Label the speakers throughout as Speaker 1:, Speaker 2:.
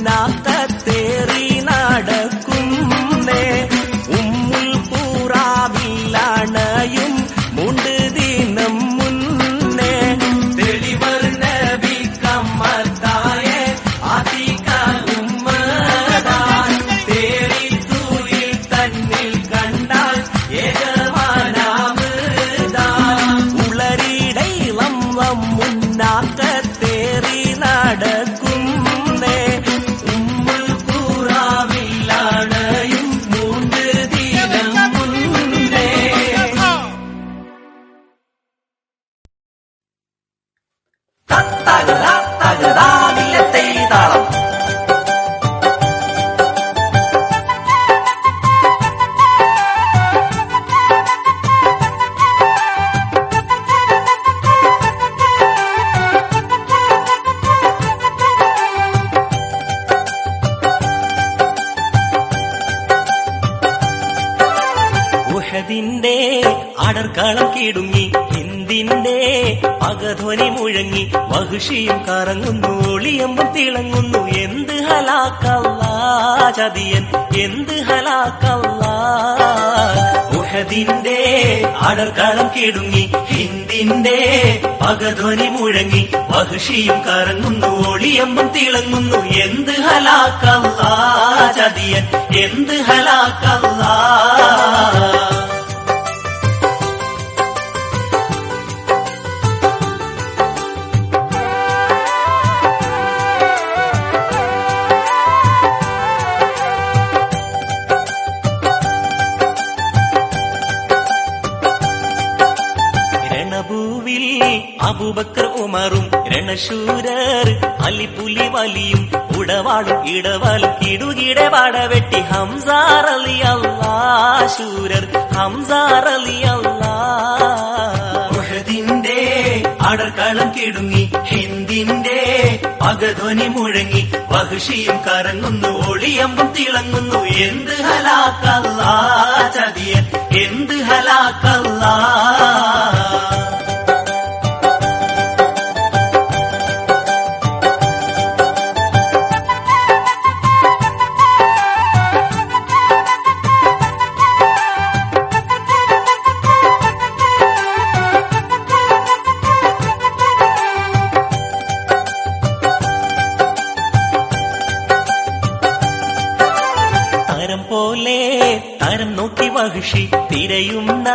Speaker 1: മുന്നാക്കത്തേറി നടക്കുന്നേ ഉമ്മുൽ ഖുറാവിലാണ് ഉഹദിന്റെ അടർക്കളം കിടുങ്ങി ഹിന്ദിന്റെ പകധ്വനി മുഴങ്ങി വഹുഷിയും കറങ്ങുന്നു ഒളിയമ്പും തിളങ്ങുന്നു എന്ത് ഹലാക്കല്ലാ ചതിയൻ എന്ത് ഹലാക്കല്ലാ ഉഹദിന്റെ അടർക്കളം കിടുങ്ങി ഹിന്ദിന്റെ പകധ്വനി മുഴങ്ങി വഹുഷിയും കറങ്ങുന്നു ഒളിയമ്പും തിളങ്ങുന്നു എന്ത് ഹലാക്കല്ലാ ചതിയൻ എന്ത് ഹലാക്കല്ലാ അബൂബക്കർ ഉമറും രണശൂരർ അലിപുലി വലിയും ഉടവാളും ഇടവാളും കിടുകിടെ വടവെട്ടി ഹംസാർ അലി അല്ലാ ശൂരർ ഹംസാർ അലി അല്ലാ ഉഹദിന്റെ അടർക്കളം കിടുങ്ങി ഹിന്ദിന്റെ പകധ്വനി മുഴങ്ങി വഹുഷിയും കറങ്ങുന്നു ഒളിയമ്പും തിളങ്ങുന്നു എന്ത് ഹലാക്കല്ലാ ചതിയൻ എന്ത് ഹലാക്കല്ലാ താരം നോക്കി വഹുഷി തിരയുന്ന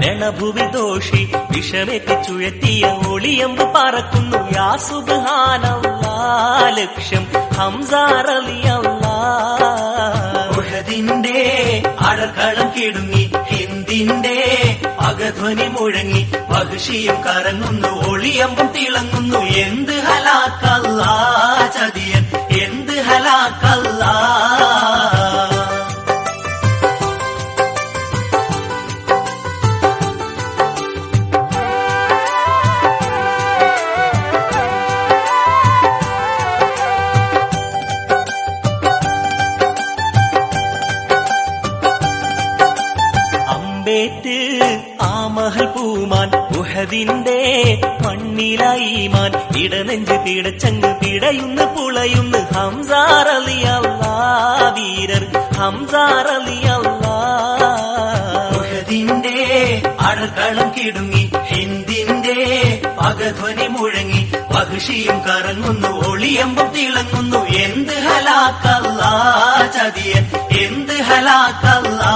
Speaker 1: രണഭൂവി ദോഷി വിഷമേറ്റി ചുഴറ്റിയ ഒളിയമ്പ് പറക്കുന്നു യാ സുബ്ഹാനല്ലാ ലക്ഷ്യം ഹംസാർ അലി അല്ലാ ഉഹദിന്റെ അടർക്കളം കിടുങ്ങി ഹിന്ദിന്റെ പകധ്വനി മുഴങ്ങി വഹുഷിയും കറങ്ങുന്നു ഒളിയമ്പും തിളങ്ങുന്നു എന്ത് ഹലാക്കല്ലാ ചതിയൻ എന്ത് ഹലാക്കല്ലാ ആമഹൽ പൂമാൻ ഉഹദിന്റെ മണ്ണിലായിമാൻ ഇടനെഞ്ച് പിടച്ചങ്ങ് പിടയുന്ന് പുളയുന്ന് ഹംസാർ അലി അല്ലാ വീരർ ഹംസാർ അലി അല്ലാ ഉഹദിന്റെ അടർക്കളം കിടുങ്ങി ഹിന്ദിന്റെ പകധ്വനി മുഴങ്ങി വഹുഷിയും കറങ്ങുന്നു ഒളിയമ്പും തിളങ്ങുന്നു എന്ത് ഹലാക്കല്ലാ ചതിയൻ എന്ത് ഹലാക്കല്ലാ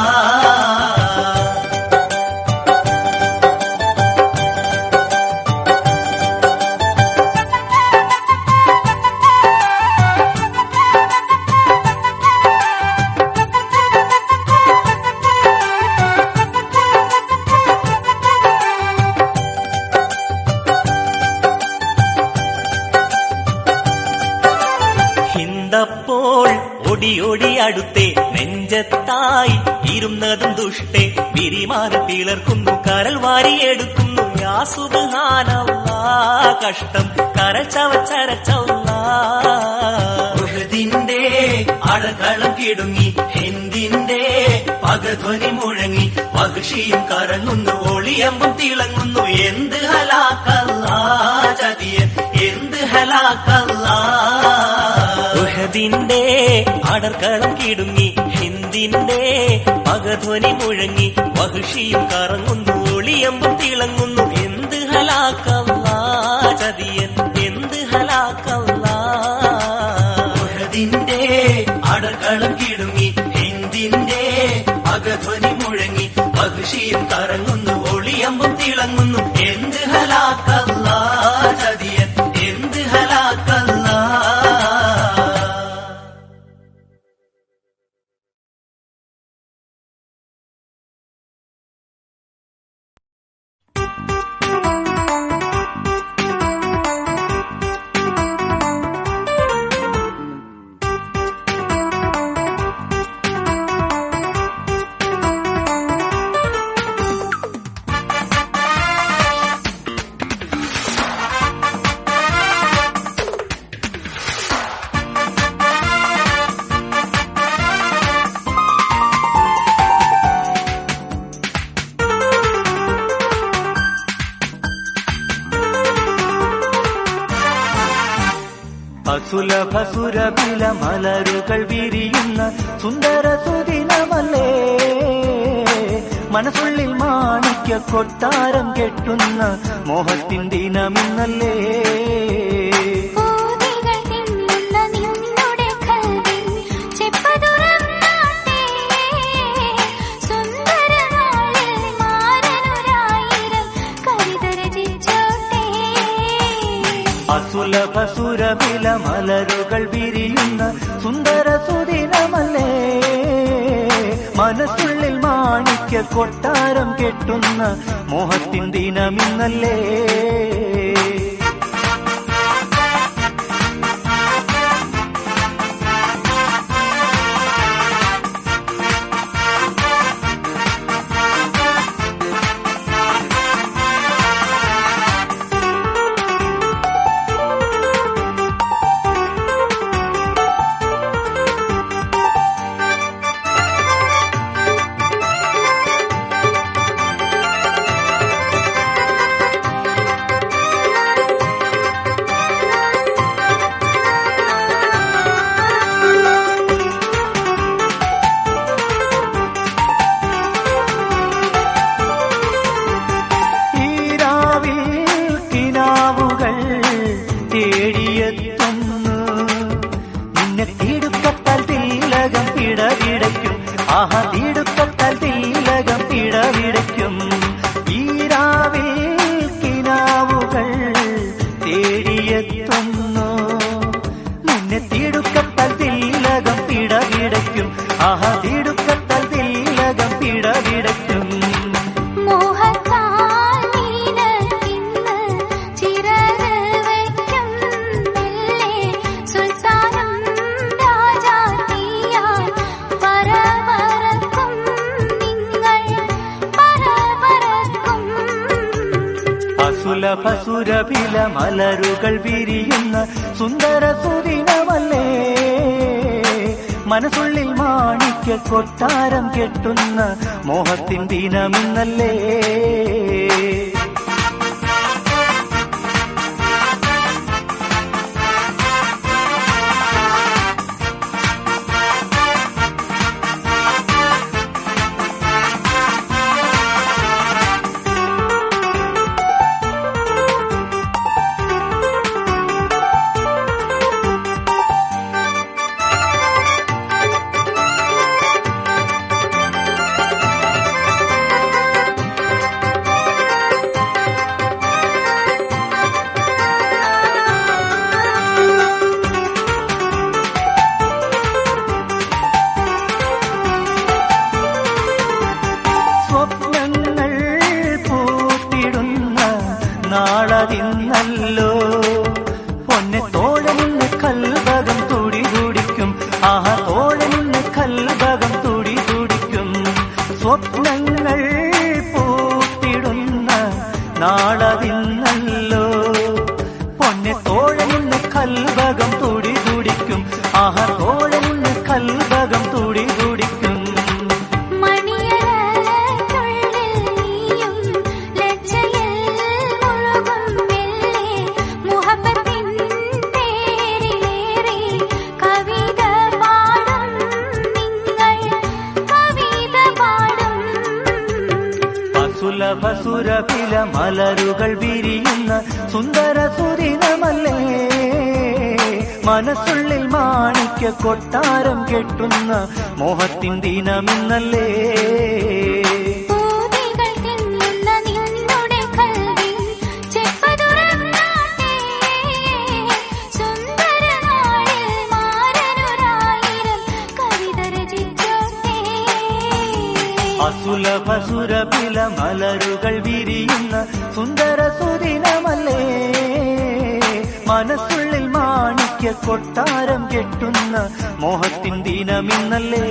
Speaker 1: പ്പോൾ ഒടിയൊടി അടുത്തേ നെഞ്ചത്തായി ഇരുന്നതും ദുഷ്ടേ വിരിമാറി പിളർക്കുന്നു കരൽ വാരിയെടുക്കുന്നു യാ സുബ്ഹാനല്ലാ കഷ്ടം കരൽ ചവച്ചരച്ചല്ലാ ഉഹദിന്റെ അടർക്കളം കിടുങ്ങി ഹിന്ദിന്റെ പകധ്വനി മുഴങ്ങി വഹുഷിയും കറങ്ങുന്നു ഒളിയമ്പും തിളങ്ങുന്നു എന്ത് ഹലാക്കല്ലാ ചതിയൻ എന്ത് ഹലാക്കല്ലാ ഉഹദിന്റെ അടർക്കളം കിടുങ്ങി ഹിന്ദിന്റെ പകധ്വനി മുഴങ്ങി വഹുഷിയും കറങ്ങുന്നു ഒളിയമ്പും തിളങ്ങുന്നു എന്ത് ഹലാക്കല്ലാ ചതിയൻ എന്ത് ഹലാക്കല്ലാ ഉഹദിന്റെ അടർക്കളം കിടുങ്ങി ഹിന്ദിന്റെ പകധ്വനി മുഴങ്ങി വഹുഷിയും കറങ്ങുന്നു ഒളിയമ്പും തിളങ്ങുന്നു എന്ത് ഹലാക്കല്ലാ ചതിയൻ എന്ത് ഹലാക്കല്ലാ
Speaker 2: അസുലഭസുരഭില മലരുകൾ വിരിയുന്ന സുന്ദര സുദിനമല്ലേ, മനസ്സുള്ളിൽ മാണിക്യ കൊട്ടാരം കെട്ടുന്ന മോഹത്തിൻ ദിനമിന്നല്ലേ. അസുലഭസുരഭില മലരുകൾ വിരിയുന്ന സുന്ദര സുദിനമല്ലേ, മനസ്സുള്ളിൽ മാണിക്യ കൊട്ടാരം കെട്ടുന്ന മോഹത്തിൻ ദിനമിന്നല്ലേ. തേടിയെത്തുന്നു നിന്നെ തിടുക്കത്താൽ തിലകം പിടവിടയ്ക്കും, ആഹാ തിടുക്കത്താൽ തിലകം പിടവിടയ്ക്കും. ഈരാവിൽ കിനാവുകൾ തേടിയെത്തുന്നു നിന്നെ തിടുക്കത്താൽ തിലകം പിടവിടയ്ക്കും, ആഹാ തിടുക്കത്താൽ തിലകം പിടവിടയ്ക്കും. അസുലഭസുരഭില മലരുകൾ വിരിയുന്ന സുന്ദര സുദിനമല്ലേ, മനസ്സുള്ളിൽ മാണിക്യ കൊട്ടാരം കെട്ടുന്ന മോഹത്തിൻ ദിനമിന്നല്ലേ. നാളതിന്നല്ലോ പൊന്നെ തോഴനിന്ന് കൽഭകം തുടി തുടിക്കും, ആഹാ തോഴനിന്ന് കൽഭകം തുടി തുടിക്കും. സ്വപ്നങ്ങൾ പൂത്തിടുന്ന നാളതിന്നല്ലോ പൊന്നെ തോഴനിന്ന് കൽഭകം തുടി തുടിക്കും, ആഹാ തോഴനിന്ന് കൽഭകം തുടി തുടിക്കും. അസുലഭസുരഭില മലരുകൾ വിരിയുന്ന സുന്ദര സുദിനമല്ലേ, മനസ്സുള്ളിൽ മാണിക്യ കൊട്ടാരം കെട്ടുന്ന മോഹത്തിൻ ദിനമിന്നല്ലേ. അസുലഭസുരഭില മലരുകൾ വിരിയുന്ന സുന്ദര സുദിനമല്ലേ, മനസ്സുള്ളിൽ മാണിക്യ കൊട്ടാരം കെട്ടുന്ന മോഹത്തിൻ ദിനമിന്നല്ലേ.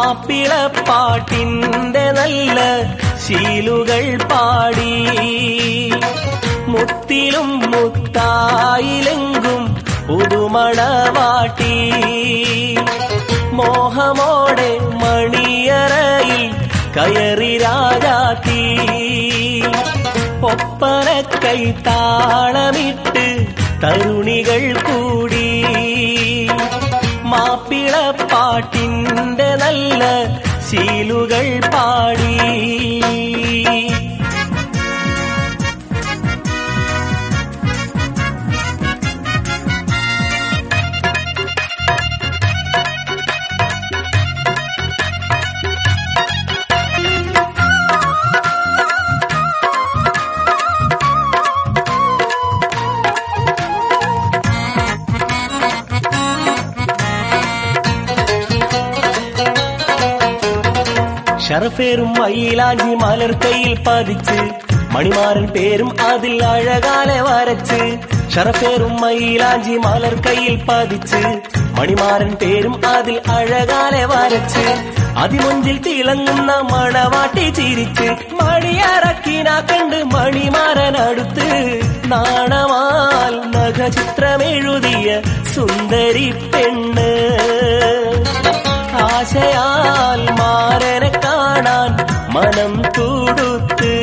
Speaker 3: മാപ്പിളപ്പാട്ടിന്റെ നല്ല ശീലുകൾ പാടി മുത്തിലും മുത്തായിലെങ്കും പുതുമണവാട്ടി മോഹമോടെ മണിയറയിൽ കയറി രാജാത്തി ഒപ്പന കൈത്താളമിട്ട് തരുണികൾ കൂടി മാപ്പിളപ്പാട്ടിന്റെ നല്ല ശീലുകൾ പാടി ഷറഫേറും മയിലാഞ്ചി മലർക്കയിൽ പതിച്ച് മണിമാരൻ പേരും അതിൽ അഴകാലെ വരച്ച് ഷറഫേറും മയിലാഞ്ചി മലർക്കയിൽ പതിച്ച് മണിമാരൻ പേരും അതിൽ അഴകാലെ വരച്ച് അതിമുഞ്ചിൽ തിളങ്ങുന്ന മണവാട്ടി ചിരിച്ച് മണിയറക്കിന കണ്ട് മണിമാരൻ അടുത്ത് നാണമാൽ നഖചിത്രമെഴുതിയ സുന്ദരി പെണ്ണ് ആശയാൽ മാരനെ കാണാൻ മനം തുടുത്ത്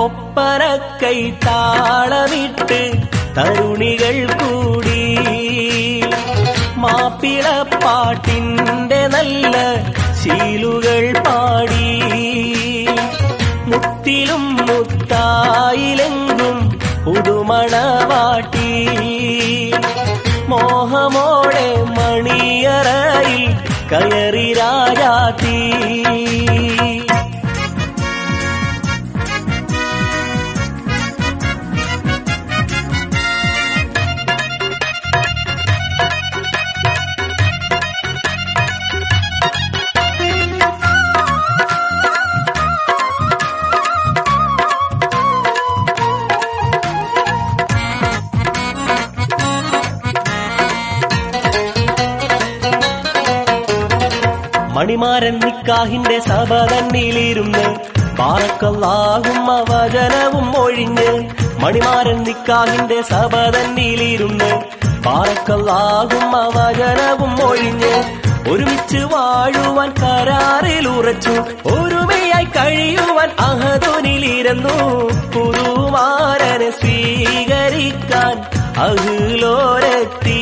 Speaker 3: ഒപ്പന കൈത്താളമിട്ട് തരുണികൾ കൂടി മാപ്പിളപ്പാട്ടിന്റെ നല്ല ശീലുകൾ പാടി മുത്തിലും മുത്തായിലെങ്കും പുതുമണവാട്ടി മോഹമോടെ മണിയറയിൽ കയറി രാജാത്തി മണിമാരൻ നിക്കാഹിന്റെ സഭ തന്നിലിരുന്ന് ബാറക്കല്ലാഹുമ്മ വചനവും ഒഴിഞ്ഞ് മണിമാരൻ നിക്കാഹിന്റെ സഭ തന്നിലിരുന്ന് ബാറക്കല്ലാഹുമ്മ വചനവും ഒഴിഞ്ഞ് ഒരുമിച്ച് വാഴുവാൻ കരാറിൽ ഉറച്ചു ഒരുമയായി കഴിയുവാൻ അഹദുനിലിരുന്നു പുതുമാരനെ സ്വീകരിക്കാൻ അഹ്ലോരെത്തി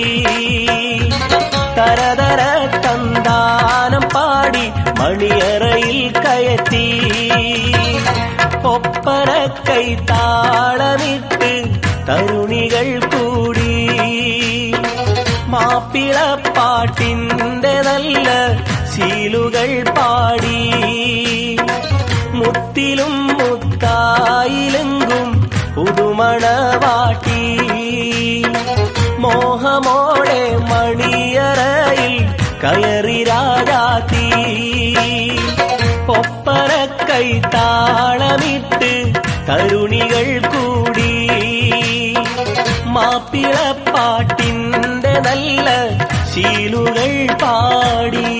Speaker 3: തരതര തന്താനം പാടി മണിയറയിൽ കയറ്റി ഒപ്പന കൈത്താളമിട്ട് തരുണികൾ കൂടി മാപ്പിളപ്പാട്ടിന്റെ നല്ല ശീലുകൾ പാടി മുത്തിലും മുത്തായിലെങ്കും പുതുമണവാട്ടി മോഹമോടെ മണിയറയിൽ കയറി രാജാത്തി ഒപ്പന കൈത്താളമിട്ട് തരുണികൾ കൂടി മാപ്പിളപ്പാട്ടിന്റെ നല്ല ശീലുകൾ പാടി